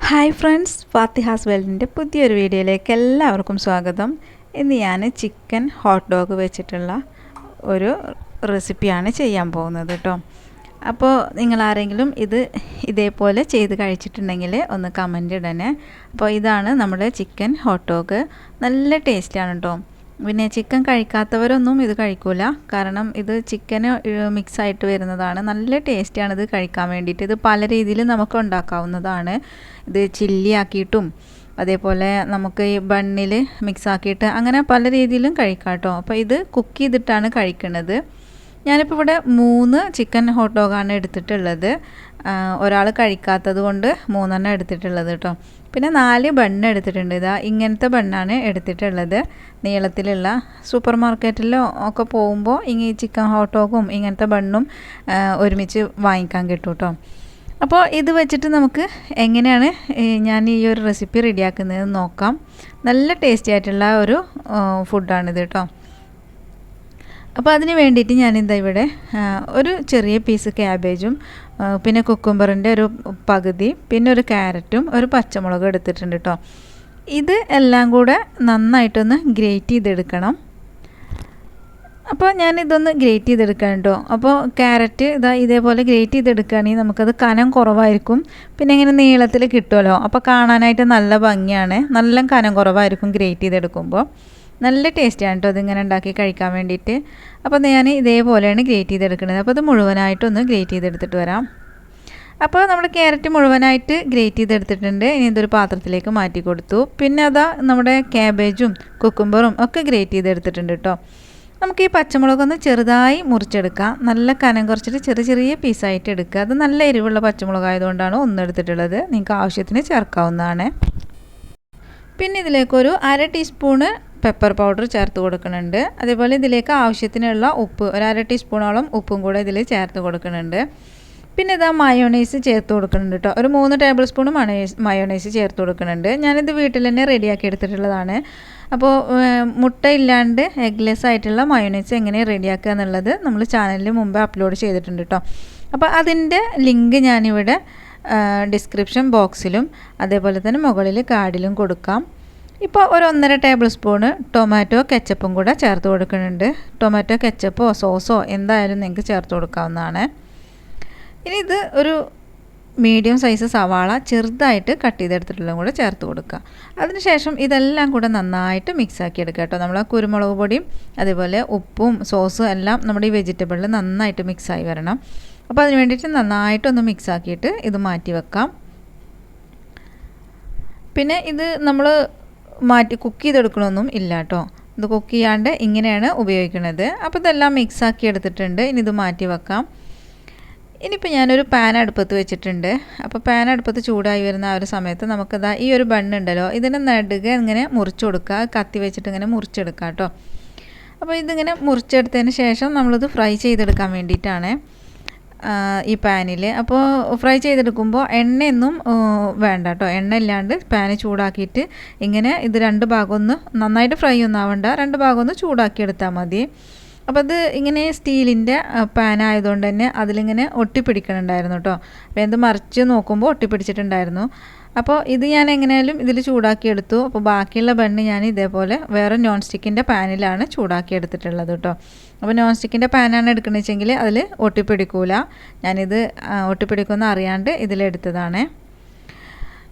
Hi friends, Fathiha's വേൾഡിൻ്റെ പുതിയൊരു വീഡിയോയിലേക്ക് എല്ലാവർക്കും സ്വാഗതം. ഇന്ന് ഞാൻ ചിക്കൻ ഹോട്ട് ഡോഗ് വെച്ചിട്ടുള്ള ഒരു റെസിപ്പിയാണ് ചെയ്യാൻ പോകുന്നത് കേട്ടോ. അപ്പോൾ നിങ്ങളാരെങ്കിലും ഇതേപോലെ ചെയ്ത് കഴിച്ചിട്ടുണ്ടെങ്കിൽ ഒന്ന് കമൻ്റ് ഇടണേ. അപ്പോൾ ഇതാണ് നമ്മുടെ ചിക്കൻ ഹോട്ട് ഡോഗ്. നല്ല ടേസ്റ്റാണ് കേട്ടോ. പിന്നെ ചിക്കൻ കഴിക്കാത്തവരൊന്നും ഇത് കഴിക്കില്ല, കാരണം ഇത് ചിക്കന് മിക്സായിട്ട് വരുന്നതാണ്. നല്ല ടേസ്റ്റിയാണ് ഇത് കഴിക്കാൻ വേണ്ടിയിട്ട്. ഇത് പല രീതിയിൽ നമുക്ക് ഉണ്ടാക്കാവുന്നതാണ്. ഇത് ചില്ലി ആക്കിയിട്ടും അതേപോലെ നമുക്ക് ഈ ബണ്ണിൽ മിക്സ് ആക്കിയിട്ട് അങ്ങനെ പല രീതിയിലും കഴിക്കാം കേട്ടോ. അപ്പോൾ ഇത് കുക്ക് ചെയ്തിട്ടാണ് കഴിക്കുന്നത്. ഞാനിപ്പോൾ ഇവിടെ 3 ചിക്കൻ ഹോട്ട് ഡോഗാണ് എടുത്തിട്ടുള്ളത്. ഒരാൾ കഴിക്കാത്തത് കൊണ്ട് 3 എടുത്തിട്ടുള്ളത് കേട്ടോ. പിന്നെ 4 ബണ്ണ് എടുത്തിട്ടുണ്ട്. ഇങ്ങനത്തെ ബണ്ണാണ് എടുത്തിട്ടുള്ളത്. നീളത്തിലുള്ള സൂപ്പർ മാർക്കറ്റിലോ ഒക്കെ പോകുമ്പോൾ ഈ ചിക്കൻ ഹോട്ട് ഡോഗും ഇങ്ങനത്തെ ബണ്ണും ഒരുമിച്ച് വാങ്ങിക്കാൻ കിട്ടും കേട്ടോ. അപ്പോൾ ഇത് വെച്ചിട്ട് നമുക്ക് എങ്ങനെയാണ് ഞാൻ ഈ ഒരു റെസിപ്പി റെഡിയാക്കുന്നത് നോക്കാം. നല്ല ടേസ്റ്റി ആയിട്ടുള്ള ഒരു ഫുഡാണിത് കേട്ടോ. അപ്പോൾ അതിന് വേണ്ടിയിട്ട് ഞാനിതാ ഇവിടെ ഒരു ചെറിയ പീസ് ക്യാബേജും പിന്നെ കുക്കുംബറിൻ്റെ ഒരു പകുതി, പിന്നെ ഒരു ക്യാരറ്റും ഒരു പച്ചമുളകും എടുത്തിട്ടുണ്ട് കേട്ടോ. ഇത് എല്ലാം കൂടെ നന്നായിട്ടൊന്ന് ഗ്രേറ്റ് ചെയ്തെടുക്കണം. അപ്പോൾ ഞാനിതൊന്ന് ഗ്രേറ്റ് ചെയ്തെടുക്കണം കേട്ടോ. അപ്പോൾ ക്യാരറ്റ് ഇതേപോലെ ഗ്രേറ്റ് ചെയ്തെടുക്കുകയാണെങ്കിൽ നമുക്കത് കനം കുറവായിരിക്കും, പിന്നെ ഇങ്ങനെ നീളത്തിൽ കിട്ടുമല്ലോ. അപ്പോൾ കാണാനായിട്ട് നല്ല ഭംഗിയാണ്. നല്ല കനം കുറവായിരിക്കും ഗ്രേറ്റ് ചെയ്തെടുക്കുമ്പോൾ. നല്ല ടേസ്റ്റാണ് കേട്ടോ ഇതിങ്ങനെ ഉണ്ടാക്കി കഴിക്കാൻ വേണ്ടിയിട്ട്. അപ്പോൾ ഞാൻ ഇതേപോലെയാണ് ഗ്രേറ്റ് ചെയ്തെടുക്കുന്നത്. അപ്പോൾ ഇത് മുഴുവനായിട്ടൊന്ന് ഗ്രേറ്റ് ചെയ്തെടുത്തിട്ട് വരാം. അപ്പോൾ നമ്മൾ ക്യാരറ്റ് മുഴുവനായിട്ട് ഗ്രേറ്റ് ചെയ്തെടുത്തിട്ടുണ്ട്. ഇനി ഇതൊരു പാത്രത്തിലേക്ക് മാറ്റി കൊടുത്തു. പിന്നെ നമ്മുടെ ക്യാബേജും കുക്കുംബറും ഒക്കെ ഗ്രേറ്റ് ചെയ്തെടുത്തിട്ടുണ്ട് കേട്ടോ. നമുക്ക് ഈ പച്ചമുളകൊന്ന് ചെറുതായി മുറിച്ചെടുക്കാം. നല്ല കനം കുറച്ചിട്ട് ചെറിയ ചെറിയ പീസായിട്ട് എടുക്കുക. അത് നല്ല എരിവുള്ള പച്ചമുളകായതുകൊണ്ടാണ് 1 എടുത്തിട്ടുള്ളത്. നിങ്ങൾക്ക് ആവശ്യത്തിന് ചേർക്കാവുന്നതാണ്. പിന്നെ ഇതിലേക്കൊരു 1/2 ടീസ്പൂണ് പെപ്പർ പൗഡർ ചേർത്ത് കൊടുക്കുന്നുണ്ട്. അതേപോലെ ഇതിലേക്ക് ആവശ്യത്തിനുള്ള ഉപ്പ്, ഒരു 1/2 ടീസ്പൂണോളം ഉപ്പും കൂടെ ഇതിൽ ചേർത്ത് കൊടുക്കുന്നുണ്ട്. പിന്നെ മയോണൈസ് ചേർത്ത് കൊടുക്കുന്നുണ്ട് കേട്ടോ. ഒരു 3 ടേബിൾ സ്പൂൺ മയോണൈസ് ചേർത്ത് കൊടുക്കുന്നുണ്ട്. ഞാനിത് വീട്ടിൽ തന്നെ റെഡിയാക്കി എടുത്തിട്ടുള്ളതാണ്. അപ്പോൾ മുട്ട ഇല്ലാണ്ട് എഗ്ലെസ് ആയിട്ടുള്ള മയോണൈസ് എങ്ങനെ റെഡിയാക്കുക എന്നുള്ളത് നമ്മൾ ചാനലിൽ മുമ്പ് അപ്ലോഡ് ചെയ്തിട്ടുണ്ട് കേട്ടോ. അപ്പോൾ അതിൻ്റെ ലിങ്ക് ഞാനിവിടെ ഡിസ്ക്രിപ്ഷൻ ബോക്സിലും അതേപോലെ തന്നെ മുകളിൽ കാർഡിലും കൊടുക്കാം. ഇപ്പോൾ ഒരു 1.5 ടേബിൾ സ്പൂണ് ടൊമാറ്റോ കെച്ചപ്പും കൂടെ ചേർത്ത് കൊടുക്കുന്നുണ്ട്. ടൊമാറ്റോ കെച്ചപ്പോ സോസോ എന്തായാലും നിങ്ങൾക്ക് ചേർത്ത് കൊടുക്കാവുന്നതാണ്. ഇനി ഇത് ഒരു മീഡിയം സൈസ് സവാള ചെറുതായിട്ട് കട്ട് ചെയ്തെടുത്തിട്ടുള്ളതും കൂടെ ചേർത്ത് കൊടുക്കുക. അതിനുശേഷം ഇതെല്ലാം കൂടെ നന്നായിട്ട് മിക്സാക്കി എടുക്കുക കേട്ടോ. നമ്മൾ കുരുമുളക് പൊടിയും അതേപോലെ ഉപ്പും സോസും എല്ലാം നമ്മുടെ ഈ വെജിറ്റബിളിൽ നന്നായിട്ട് മിക്സായി വരണം. അപ്പോൾ അതിന് വേണ്ടിയിട്ട് നന്നായിട്ടൊന്ന് മിക്സാക്കിയിട്ട് ഇത് മാറ്റി വെക്കാം. പിന്നെ ഇത് നമ്മൾ കുക്ക് ചെയ്തെടുക്കണമൊന്നും ഇല്ല കേട്ടോ. ഇത് കുക്ക് ചെയ്യാണ്ട് ഇങ്ങനെയാണ് ഉപയോഗിക്കുന്നത്. അപ്പോൾ ഇതെല്ലാം മിക്സാക്കി എടുത്തിട്ടുണ്ട്. ഇനി ഇത് മാറ്റി വെക്കാം. ഇനിയിപ്പോൾ ഞാനൊരു പാൻ അടുപ്പത്ത് വെച്ചിട്ടുണ്ട്. അപ്പോൾ പാൻ അടുപ്പത്ത് ചൂടായി വരുന്ന ആ ഒരു സമയത്ത് നമുക്കിതാ ഈ ഒരു ബണ്ണുണ്ടല്ലോ, ഇതിനെ നടുക ഇങ്ങനെ മുറിച്ച് കൊടുക്കുക. കത്തി വെച്ചിട്ട് ഇങ്ങനെ മുറിച്ചെടുക്കുക കേട്ടോ. അപ്പോൾ ഇതിങ്ങനെ മുറിച്ചെടുത്തതിന് ശേഷം നമ്മളിത് ഫ്രൈ ചെയ്തെടുക്കാൻ വേണ്ടിയിട്ടാണ് ഈ പാനിൽ. അപ്പോൾ ഫ്രൈ ചെയ്തെടുക്കുമ്പോൾ എണ്ണയൊന്നും വേണ്ട കേട്ടോ. എണ്ണ ഇല്ലാണ്ട് പാന് ചൂടാക്കിയിട്ട് ഇങ്ങനെ ഇത് 2 ഭാഗം ഒന്ന് നന്നായിട്ട് ഫ്രൈ ഒന്നും ആവണ്ട, 2 ഭാഗം ഒന്ന് ചൂടാക്കി എടുത്താൽ മതി. അപ്പോൾ അത് ഇങ്ങനെ സ്റ്റീലിൻ്റെ പാൻ ആയതുകൊണ്ട് തന്നെ അതിലിങ്ങനെ ഒട്ടിപ്പിടിക്കണുണ്ടായിരുന്നു കേട്ടോ. അപ്പോൾ എന്ത് മറിച്ച് നോക്കുമ്പോൾ ഒട്ടിപ്പിടിച്ചിട്ടുണ്ടായിരുന്നു. അപ്പോൾ ഇത് ഞാൻ എങ്ങനെയാലും ഇതിൽ ചൂടാക്കി എടുത്തു. അപ്പോൾ ബാക്കിയുള്ള ബണ്ണ് ഞാൻ ഇതേപോലെ വേറെ നോൺ സ്റ്റിക്കിൻ്റെ പാനിലാണ് ചൂടാക്കി എടുത്തിട്ടുള്ളത് കേട്ടോ. അപ്പോൾ നോൺ സ്റ്റിക്കിൻ്റെ പാനാണ് എടുക്കണമെന്ന് വെച്ചെങ്കിൽ അതിൽ ഒട്ടിപ്പിടിക്കൂല. ഞാനിത് ഒട്ടിപ്പിടിക്കുമെന്ന് അറിയാണ്ട് ഇതിലെടുത്തതാണ്.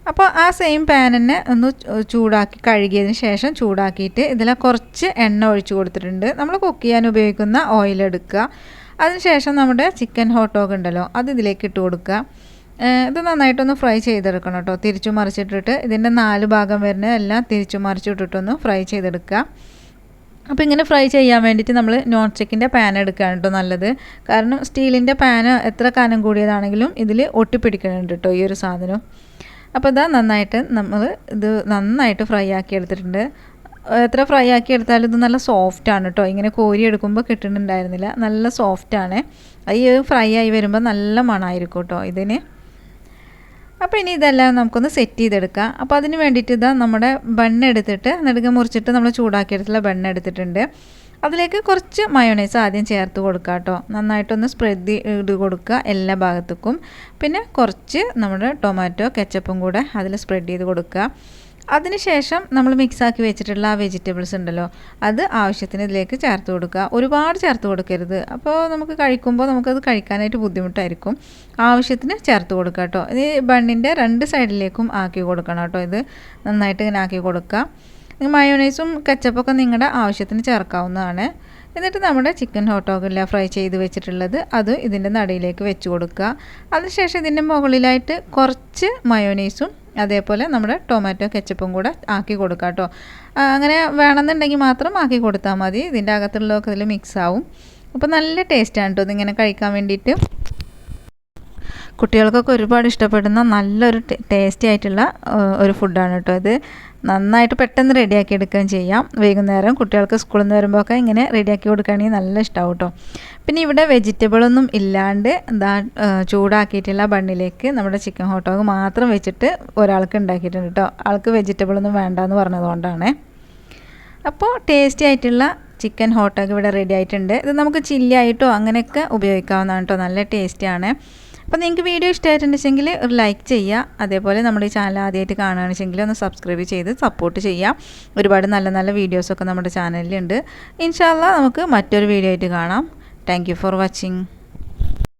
അപ്പോൾ ആ സെയിം പാൻ തന്നെ ഒന്ന് ചൂടാക്കി കഴുകിയതിന് ശേഷം ചൂടാക്കിയിട്ട് ഇതിൽ കുറച്ച് എണ്ണ ഒഴിച്ച് കൊടുത്തിട്ടുണ്ട്. നമ്മൾ കുക്ക് ചെയ്യാൻ ഉപയോഗിക്കുന്ന ഓയിൽ എടുക്കുക. അതിനുശേഷം നമ്മുടെ ചിക്കൻ ഹോട്ട് ഡോഗ് ഉണ്ടല്ലോ, അത് ഇതിലേക്ക് ഇട്ട് കൊടുക്കുക. ഇത് നന്നായിട്ടൊന്ന് ഫ്രൈ ചെയ്തെടുക്കണം കേട്ടോ. തിരിച്ചു മറിച്ചിട്ടിട്ട് ഇതിൻ്റെ 4 ഭാഗം വരുന്ന എല്ലാം തിരിച്ചു മറിച്ചിട്ടിട്ടൊന്ന് ഫ്രൈ ചെയ്തെടുക്കുക. അപ്പോൾ ഇങ്ങനെ ഫ്രൈ ചെയ്യാൻ വേണ്ടിയിട്ട് നമ്മൾ നോൺ സ്റ്റിക്കിൻ്റെ പാൻ എടുക്കുകയാണ് കേട്ടോ നല്ലത്. കാരണം സ്റ്റീലിൻ്റെ പാന് എത്ര കനം കൂടിയതാണെങ്കിലും ഇതിൽ ഒട്ടിപ്പിടിക്കുന്നുണ്ട് കേട്ടോ ഈ ഒരു സാധനം. അപ്പോൾ നന്നായിട്ട് നമ്മൾ ഇത് നന്നായിട്ട് ഫ്രൈ ആക്കി എടുത്തിട്ടുണ്ട്. എത്ര ഫ്രൈ ആക്കി എടുത്താലും ഇത് നല്ല സോഫ്റ്റാണ് കേട്ടോ. ഇങ്ങനെ കോരി എടുക്കുമ്പോൾ കിട്ടുന്നുണ്ടായിരുന്നില്ല, നല്ല സോഫ്റ്റാണ്. ഈ ഫ്രൈ ആയി വരുമ്പോൾ നല്ല മണമായിരിക്കും കേട്ടോ ഇതിന്. അപ്പോൾ ഇനി ഇതെല്ലാം നമുക്കൊന്ന് സെറ്റ് ചെയ്തെടുക്കാം. അപ്പോൾ അതിന് വേണ്ടിയിട്ട് നമ്മുടെ ബണ്ണ് എടുത്തിട്ട് നെടുക മുറിച്ചിട്ട് നമ്മൾ ചൂടാക്കിയെടുത്തുള്ള ബണ്ണ് എടുത്തിട്ടുണ്ട്. അതിലേക്ക് കുറച്ച് മയോണൈസ് ആദ്യം ചേർത്ത് കൊടുക്കുക കേട്ടോ. നന്നായിട്ടൊന്ന് സ്പ്രെഡ് ചെയ്ത് കൊടുക്കുക എല്ലാ ഭാഗത്തേക്കും. പിന്നെ കുറച്ച് നമ്മുടെ ടൊമാറ്റോ കെച്ചപ്പും കൂടെ അതിൽ സ്പ്രെഡ് ചെയ്ത് കൊടുക്കുക. അതിനുശേഷം നമ്മൾ മിക്സാക്കി വെച്ചിട്ടുള്ള ആ വെജിറ്റബിൾസ് ഉണ്ടല്ലോ, അത് ആവശ്യത്തിന് ഇതിലേക്ക് ചേർത്ത് കൊടുക്കുക. ഒരുപാട് ചേർത്ത് കൊടുക്കരുത്, അപ്പോൾ നമുക്ക് കഴിക്കുമ്പോൾ നമുക്കത് കഴിക്കാനായിട്ട് ബുദ്ധിമുട്ടായിരിക്കും. ആവശ്യത്തിന് ചേർത്ത് കൊടുക്കുക കേട്ടോ. ഇത് ബണ്ണിൻ്റെ 2 സൈഡിലേക്കും ആക്കി കൊടുക്കണം കേട്ടോ. ഇത് നന്നായിട്ട് ഇങ്ങനെ ആക്കി കൊടുക്കുക. മയോണൈസും കെച്ചപ്പൊക്കെ നിങ്ങളുടെ ആവശ്യത്തിന് ചേർക്കാവുന്നതാണ്. എന്നിട്ട് നമ്മുടെ ചിക്കൻ ഹോട്ട് ഡോഗില്ല ഫ്രൈ ചെയ്ത് വെച്ചിട്ടുള്ളത് അത് ഇതിൻ്റെ നടുവിലേക്ക് വെച്ച് കൊടുക്കുക. അതിനുശേഷം ഇതിൻ്റെ മുകളിലായിട്ട് കുറച്ച് മയോണൈസും അതേപോലെ നമ്മുടെ ടൊമാറ്റോ കെച്ചപ്പും കൂടെ ആക്കി കൊടുക്കുക കേട്ടോ. അങ്ങനെ വേണമെന്നുണ്ടെങ്കിൽ മാത്രം ആക്കി കൊടുത്താൽ മതി. ഇതിൻ്റെ അകത്തുള്ളതൊക്കെ ഇതിൽ മിക്സ് ആവും. അപ്പോൾ നല്ല ടേസ്റ്റാണ് കേട്ടോ ഇതിങ്ങനെ കഴിക്കാൻ വേണ്ടിയിട്ട്. കുട്ടികൾക്കൊക്കെ ഒരുപാട് ഇഷ്ടപ്പെടുന്ന നല്ലൊരു ടേസ്റ്റി ആയിട്ടുള്ള ഒരു ഫുഡാണ് കേട്ടോ ഇത്. നന്നായിട്ട് പെട്ടെന്ന് റെഡിയാക്കി എടുക്കുകയും ചെയ്യാം. വൈകുന്നേരം കുട്ടികൾക്ക് സ്കൂളിൽ നിന്ന് വരുമ്പോഴൊക്കെ ഇങ്ങനെ റെഡിയാക്കി കൊടുക്കുകയാണെങ്കിൽ നല്ല ഇഷ്ടമാവും കേട്ടോ. പിന്നെ ഇവിടെ വെജിറ്റബിളൊന്നും ഇല്ലാണ്ട് ചൂടാക്കിയിട്ടുള്ള ബണ്ണിലേക്ക് നമ്മുടെ ചിക്കൻ ഹോട്ട് ഡോഗ് മാത്രം വെച്ചിട്ട് ഒരാൾക്ക് ഉണ്ടാക്കിയിട്ടുണ്ട് കേട്ടോ. ആൾക്ക് വെജിറ്റബിളൊന്നും വേണ്ടാന്ന് പറഞ്ഞതുകൊണ്ടാണ്. അപ്പോൾ ടേസ്റ്റി ആയിട്ടുള്ള ചിക്കൻ ഹോട്ട് ഡോഗ് ഇവിടെ റെഡി ആയിട്ടുണ്ട്. ഇത് നമുക്ക് ചില്ലി ആയിട്ടോ അങ്ങനെയൊക്കെ ഉപയോഗിക്കാവുന്നതാണ് കേട്ടോ. നല്ല ടേസ്റ്റിയാണ്. അപ്പോൾ നിങ്ങൾക്ക് വീഡിയോ ഇഷ്ടമായിട്ടുണ്ടെങ്കിൽ ഒരു ലൈക്ക് ചെയ്യുക. അതേപോലെ നമ്മുടെ ഈ ചാനൽ ആദ്യമായിട്ട് കാണുകയാണെന്നുവെച്ചെങ്കിൽ ഒന്ന് സബ്സ്ക്രൈബ് ചെയ്ത് സപ്പോർട്ട് ചെയ്യാം. ഒരുപാട് നല്ല നല്ല വീഡിയോസൊക്കെ നമ്മുടെ ചാനലിലുണ്ട്. ഇൻഷാ അല്ലാഹ് നമുക്ക് മറ്റൊരു വീഡിയോ ആയിട്ട് കാണാം. Thank you for watching.